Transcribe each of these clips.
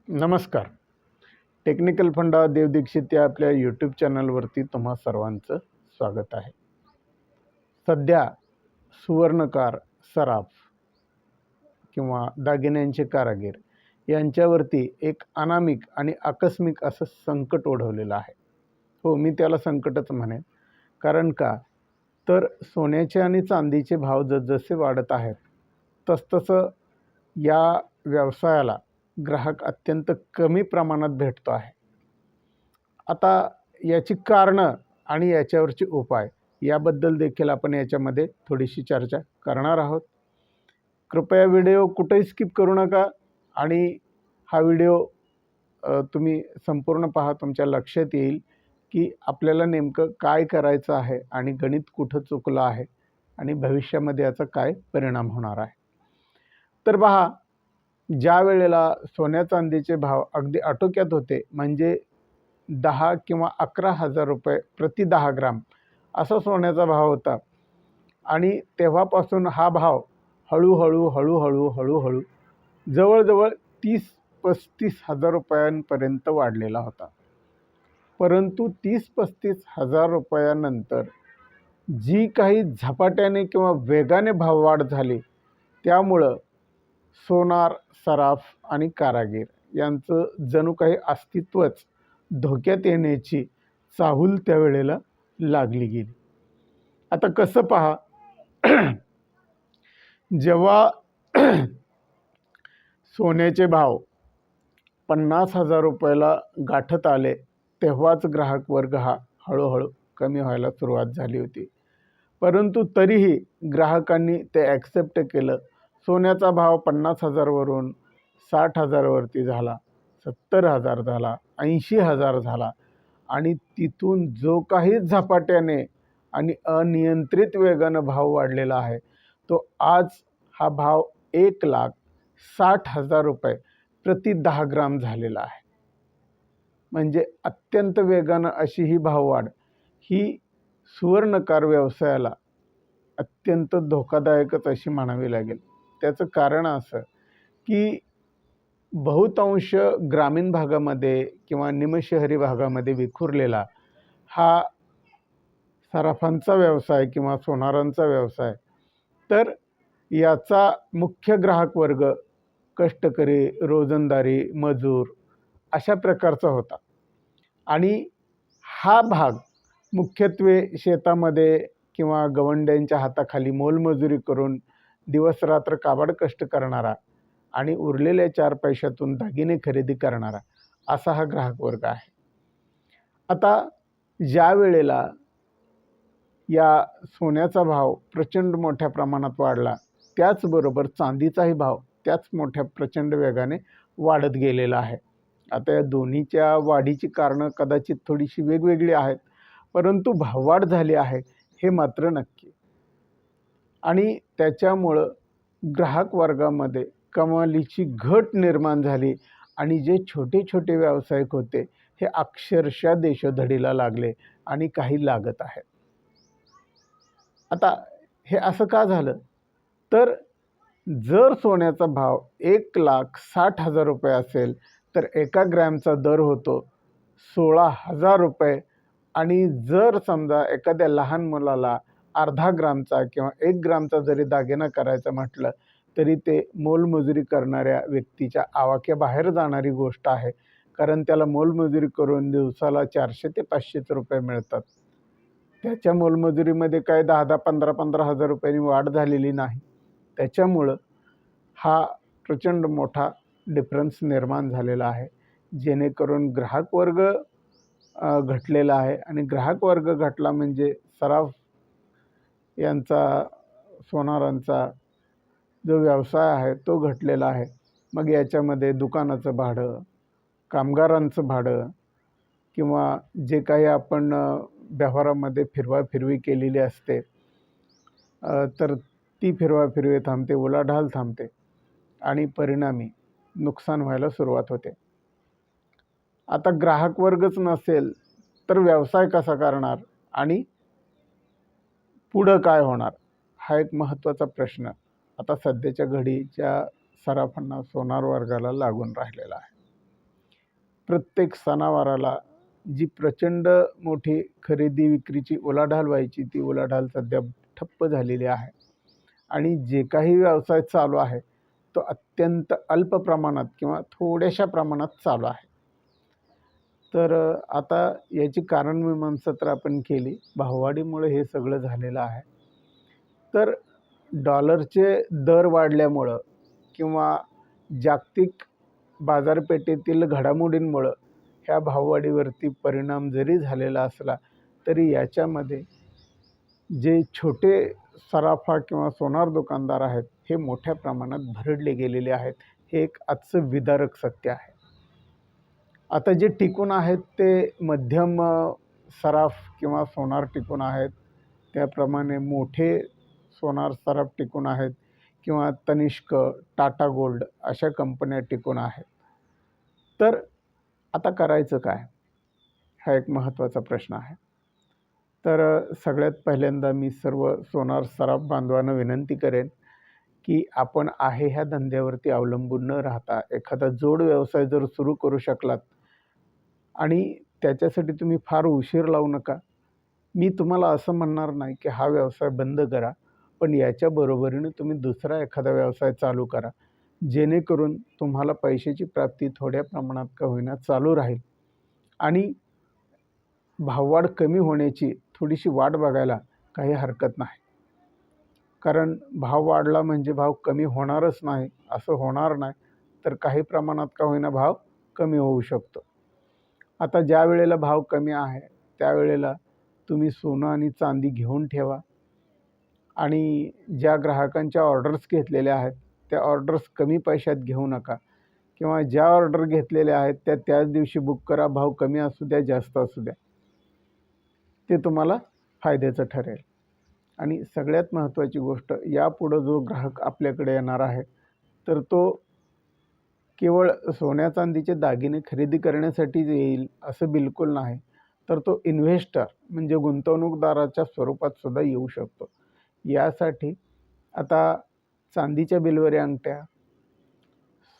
नमस्कार. टेक्निकल फंडा देव दीक्षित या आपल्या यूट्यूब चॅनलवरती तुम्हा सर्वांचं स्वागत आहे. सध्या सुवर्णकार, सराफ किंवा दागिन्यांचे कारागीर यांच्यावरती एक अनामिक आणि आकस्मिक असं संकट ओढवलेलं आहे. हो, मी त्याला संकटच म्हणेन. कारण का तर सोन्याचे आणि चांदीचे भाव जसजसे वाढत आहेत तसतसं या व्यवसायाला ग्राहक अत्यंत कमी प्रमाणात भेटतो आहे. आता याची कारणं आणि याच्यावरचे उपाय याबद्दल देखील आपण याच्यामध्ये थोडीशी चर्चा करणार आहोत. कृपया व्हिडिओ कुठेही स्किप करू नका आणि हा व्हिडिओ तुम्ही संपूर्ण पहा. तुमच्या लक्षात येईल की आपल्याला नेमकं काय करायचं आहे आणि गणित कुठं चुकलं आहे आणि भविष्यामध्ये याचा काय परिणाम होणार आहे. तर पहा, ज्या वेळेला सोन्या चांदीचे भाव अगदी आटोक्यात होते, म्हणजे 10 किंवा 11,000 रुपये प्रति 10 ग्राम असा सोन्याचा भाव होता आणि तेव्हापासून हा भाव हळूहळू जवळजवळ 30-35 हजार रुपयांपर्यंत वाढलेला होता. परंतु 30-35 हजार रुपयानंतर जी काही झपाट्याने किंवा वेगाने भाववाढ झाली, त्यामुळं सोनार, सराफ आणि कारागीर यांचं जणू काही अस्तित्वच धोक्यात येण्याची चाहूल त्यावेळेला लागली गेली. आता कसं पहा, जेव्हा सोन्याचे भाव 50,000 रुपयाला गाठत आले, तेव्हाच ग्राहक वर्ग हा हळूहळू कमी व्हायला सुरुवात झाली होती. परंतु तरीही ग्राहकांनी ते ॲक्सेप्ट केलं. सोन्याचा भाव 50,000 वरून 60,000 वरती झाला, 70,000 झाला, 80,000 झाला आणि तिथून जो काही झपाट्याने आणि अनियंत्रित वेगानं भाव वाढलेला आहे, तो आज हा भाव 1,60,000 रुपये प्रति 10 ग्राम झालेला आहे. म्हणजे अत्यंत वेगानं अशी ही भाववाढ ही सुवर्णकार व्यवसायाला अत्यंत धोकादायकच अशी म्हणावी लागेल. त्याचं कारण असं की बहुतांश ग्रामीण भागामध्ये किंवा निमशहरी भागामध्ये विखुरलेला हा सराफांचा व्यवसाय किंवा सोनारांचा व्यवसाय, तर याचा मुख्य ग्राहक वर्ग कष्टकरी, रोजंदारी, मजूर अशा प्रकारचा होता आणि हा भाग मुख्यत्वे शेतामध्ये किंवा गवंड्यांच्या हाताखाली मोलमजुरी करून दिवसरात्र काबाड कष्ट करणारा आणि उरलेल्या 4 पैशातून दागिने खरेदी करणारा असा हा ग्राहक वर्ग आहे. आता ज्या वेळेला या सोन्याचा भाव प्रचंड मोठ्या प्रमाणात वाढला, त्याचबरोबर चांदीचाही भाव त्याच मोठ्या प्रचंड वेगाने वाढत गेलेला आहे. आता या दोन्हीच्या वाढीची कारणं कदाचित थोडीशी वेगवेगळी आहेत, परंतु भाववाढ झाली आहे हे मात्र नक्की. आणि त्याच्यामुळं ग्राहक वर्गामध्ये कमालीची घट निर्माण झाली आणि जे छोटे छोटे व्यावसायिक होते हे अक्षरशः देशोधडीला लागले आणि काही लागत आहेत. आता हे असं का झालं, तर जर सोन्याचा भाव 1,60,000 रुपये असेल तर एका ग्रॅमचा दर होतो 16,000 रुपये आणि जर समजा एखाद्या लहान मुलाला अर्धा ग्रामचा किंवा 1 ग्रामचा जरी दागिना करायचं म्हटलं तरी ते मोलमजुरी करणाऱ्या व्यक्तीच्या आवाक्याबाहेर जाणारी गोष्ट आहे. कारण त्याला मोलमजुरी करून दिवसाला 400 ते 500 रुपये मिळतात. त्याच्या मोलमजुरीमध्ये काय 10-10, 15-15 हजार रुपयांनी वाढ झालेली नाही. त्याच्यामुळं हा प्रचंड मोठा डिफरन्स निर्माण झालेला आहे, जेणेकरून ग्राहक वर्ग घटलेला आहे आणि ग्राहक वर्ग घटला म्हणजे सराफ यांचा, सोनारांचा जो व्यवसाय आहे तो घटलेला आहे. मग याच्यामध्ये दुकानाचं भाडं, कामगारांचं भाडं किंवा जे काही आपण व्यवहारामध्ये फिरवाफिरवी केलेली असते, तर ती फिरवाफिरवी थांबते, उलाढाल थांबते आणि परिणामी नुकसान व्हायला सुरुवात होते. आता ग्राहक वर्गच नसेल तर व्यवसाय कसा करणार आणि पुढं काय होणार, हा एक महत्त्वाचा प्रश्न आता सध्याच्या घडीच्या सराफांना, सोनार वर्गाला लागून राहिलेला आहे. प्रत्येक सणावाराला जी प्रचंड मोठी खरेदी विक्रीची उलाढाल व्हायची, ती उलाढाल सध्या ठप्प झालेली आहे. आणि जे काही व्यवसाय चालू आहे तो अत्यंत अल्प प्रमाणात किंवा थोड्याशा प्रमाणात चालू आहे. तर आता याची कारणमीमांसा तर आपण केली. भाववाढीमुळे हे सगळं झालेलं आहे. तर डॉलरचे दर वाढल्यामुळं किंवा जागतिक बाजारपेठेतील घडामोडींमुळं ह्या भाववाढीवरती परिणाम जरी झालेला असला तरी याच्यामध्ये जे छोटे सराफा किंवा सोनार दुकानदार आहेत हे मोठ्या प्रमाणात भरडले गेलेले आहेत. हे एक आजचं विदारक सत्य आहे. आता जे टिकून आहेत ते मध्यम सराफ किंवा सोनार टिकून आहेत. त्याप्रमाणे मोठे सोनार सराफ टिकून आहेत किंवा तनिष्क, टाटा गोल्ड अशा कंपन्या टिकून आहेत. तर आता करायचं काय? हा एक महत्त्वाचा प्रश्न आहे. तर सगळ्यात पहिल्यांदा मी सर्व सोनार सराफ बांधवांना विनंती करेन की आपण आहे ह्या धंद्यावरती अवलंबून न राहता एखादा जोड व्यवसाय जर सुरू करू शकलात आणि त्याच्यासाठी तुम्ही फार उशीर लावू नका. मी तुम्हाला असं म्हणणार नाही की हा व्यवसाय बंद करा, पण याच्या बरोबरीने तुम्ही दुसरा एखादा व्यवसाय चालू करा, जेणेकरून तुम्हाला पैशाची प्राप्ती थोड्या प्रमाणात का होईना चालू राहील आणि भाववाढ कमी होण्याची थोडीशी वाट बघायला काही हरकत नाही. कारण भाव वाढला म्हणजे भाव कमी होणारच नाही असं होणार नाही, तर काही प्रमाणात का होईना भाव कमी होऊ शकतो. आता ज्या वेळेला भाव कमी आहे त्यावेळेला तुम्ही सोनं आणि चांदी घेऊन ठेवा आणि ज्या ग्राहकांच्या ऑर्डर्स घेतलेल्या आहेत त्या ऑर्डर्स कमी पैशात घेऊ नका किंवा ज्या ऑर्डर घेतलेल्या आहेत त्या त्याच दिवशी बुक करा. भाव कमी असू द्या जास्त असू द्या, ते तुम्हाला फायद्याचं ठरेल. आणि सगळ्यात महत्त्वाची गोष्ट, यापुढं जो ग्राहक आपल्याकडे येणार आहे तर तो केवळ सोन्या चांदीचे दागिने खरेदी करण्यासाठी येईल असं बिलकुल नाही, तर तो इन्व्हेस्टर म्हणजे गुंतवणूकदाराच्या स्वरूपात सुद्धा येऊ शकतो. यासाठी आता चांदीच्या बिलवरी अंगठ्या,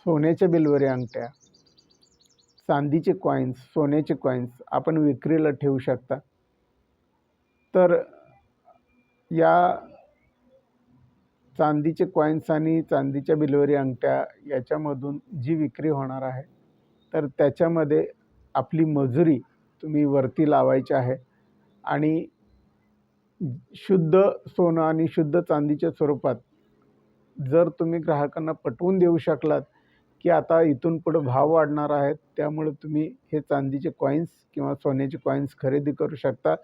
सोन्याच्या बिलवरी अंगठ्या, चांदीचे कॉईन्स, सोन्याचे कॉईन्स आपण विक्रीला ठेवू शकता. तर या चांदीचे कॉईन्स आणि चांदीच्या बिलवरी अंगठ्या याच्यामधून जी विक्री होणार आहे तर त्याच्यामध्ये आपली मजुरी तुम्ही वरती लावायची आहे आणि शुद्ध सोनं आणि शुद्ध चांदीच्या स्वरूपात जर तुम्ही ग्राहकांना पटवून देऊ शकलात की आता इथून पुढं भाव वाढणार आहेत, त्यामुळे तुम्ही हे चांदीचे कॉईन्स किंवा सोन्याचे कॉईन्स खरेदी करू शकता,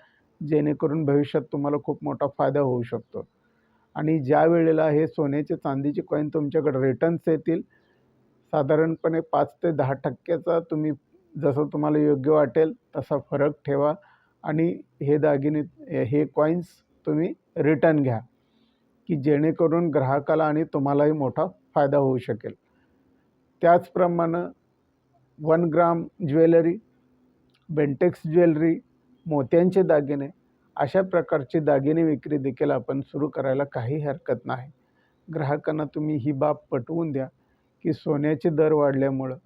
जेणेकरून भविष्यात तुम्हाला खूप मोठा फायदा होऊ शकतो. आणि ज्या वेळेला हे सोन्याचे चांदीचे कॉईन तुमच्याकडे रिटर्न्स येतील, साधारणपणे 5 ते 10% तुम्ही जसं तुम्हाला योग्य वाटेल तसा फरक ठेवा आणि हे दागिने, हे कॉईन्स तुम्ही रिटर्न घ्या, की जेणेकरून ग्राहकाला आणि तुम्हालाही मोठा फायदा होऊ शकेल. त्याचप्रमाणे 1 ग्राम ज्वेलरी, बेंटेक्स ज्वेलरी, मोत्यांचे दागिने अशा प्रकारची दागिने विक्री देखील आपण सुरू करायला काही हरकत नाही. ग्राहकांना तुम्ही ही बाब पटवून द्या की सोन्याचे दर वाढल्यामुळं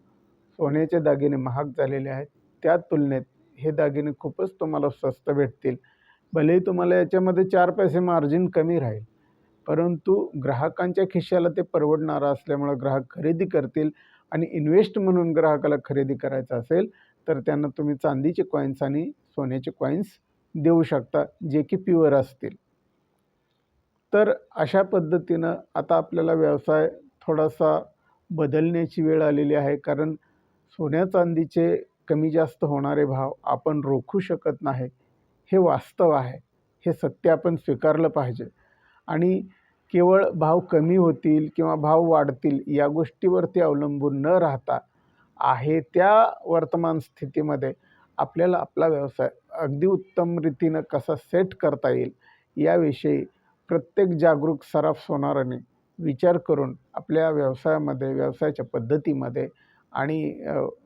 सोन्याचे दागिने महाग झालेले आहेत, त्या तुलनेत हे दागिने खूपच तुम्हाला स्वस्त भेटतील. भलेही तुम्हाला याच्यामध्ये 4 पैसे मार्जिन कमी राहील, परंतु ग्राहकांच्या खिशाला ते परवडणारं असल्यामुळं ग्राहक खरेदी करतील. आणि इन्व्हेस्ट म्हणून ग्राहकाला खरेदी करायचं असेल तर त्यांना तुम्ही चांदीचे कॉईन्स आणि सोन्याचे कॉईन्स देऊ शकता, जे की प्युअर असतील. तर अशा पद्धतीनं आता आपल्याला व्यवसाय थोडासा बदलण्याची वेळ आलेली आहे, कारण सोन्या चांदीचे कमी जास्त होणारे भाव आपण रोखू शकत नाही, हे वास्तव आहे. हे सत्य आपण स्वीकारलं पाहिजे. आणि केवळ भाव कमी होतील किंवा भाव वाढतील या गोष्टीवरती अवलंबून न राहता आहे त्या वर्तमान स्थितीमध्ये आपल्याला आपला व्यवसाय अगदी उत्तम रीतीनं कसा सेट करता येईल याविषयी प्रत्येक जागरूक सराफ सोनाराने विचार करून आपल्या व्यवसायामध्ये, व्यवसायाच्या पद्धतीमध्ये आणि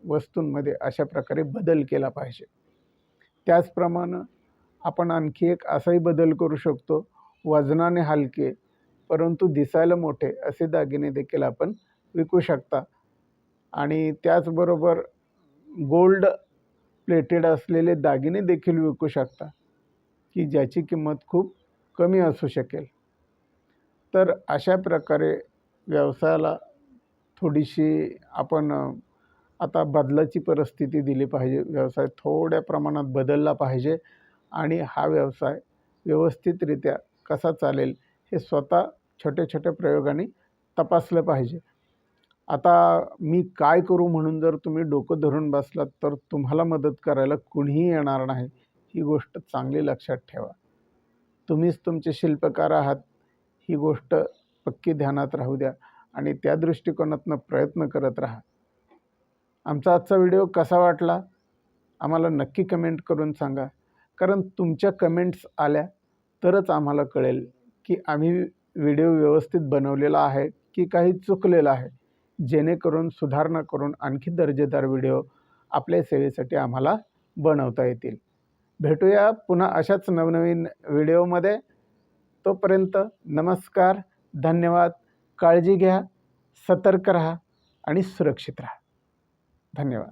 वस्तूंमध्ये अशा प्रकारे बदल केला पाहिजे. त्याचप्रमाणे आपण आणखी एक असाही बदल करू शकतो, वजनाने हलके परंतु दिसायला मोठे असे दागिने देखील आपण विकू शकता. आणि त्याचबरोबर गोल्ड प्लेटेड असलेले दागिने देखील विकू शकता की ज्याची किंमत खूप कमी असू शकेल. तर अशा प्रकारे व्यवसायाला थोडीशी आपण आता बदलाची परिस्थिती दिली पाहिजे. व्यवसाय थोड्या प्रमाणात बदलला पाहिजे आणि हा व्यवसाय व्यवस्थितरित्या कसा चालेल हे स्वतः छोट्या-छोट्या प्रयोगाने तपासलं पाहिजे. आता मी काय करू म्हणून जर तुम्ही डोकं धरून बसलात तर तुम्हाला मदत करायला कुणीही येणार नाही. ही गोष्ट चांगली लक्षात ठेवा. तुम्हीच तुमचे शिल्पकार आहात. ही गोष्ट पक्की ध्यानात राहू द्या आणि त्या दृष्टिकोनातून प्रयत्न करत राहा. आमचा आजचा व्हिडिओ कसा वाटला आम्हाला नक्की कमेंट करून सांगा. कारण तुमच्या कमेंट्स आल्या तरच आम्हाला कळेल की आम्ही व्हिडिओ व्यवस्थित बनवलेला आहे की काही चुकलेलं आहे, जेणेकरून सुधारणा करून आणखी दर्जेदार व्हिडिओ आपल्या सेवेसाठी आम्हाला बनवता येतील. भेटूया पुन्हा अशाच नवनवीन व्हिडिओमध्ये. तोपर्यंत नमस्कार, धन्यवाद. काळजी घ्या, सतर्क राहा आणि सुरक्षित राहा. धन्यवाद.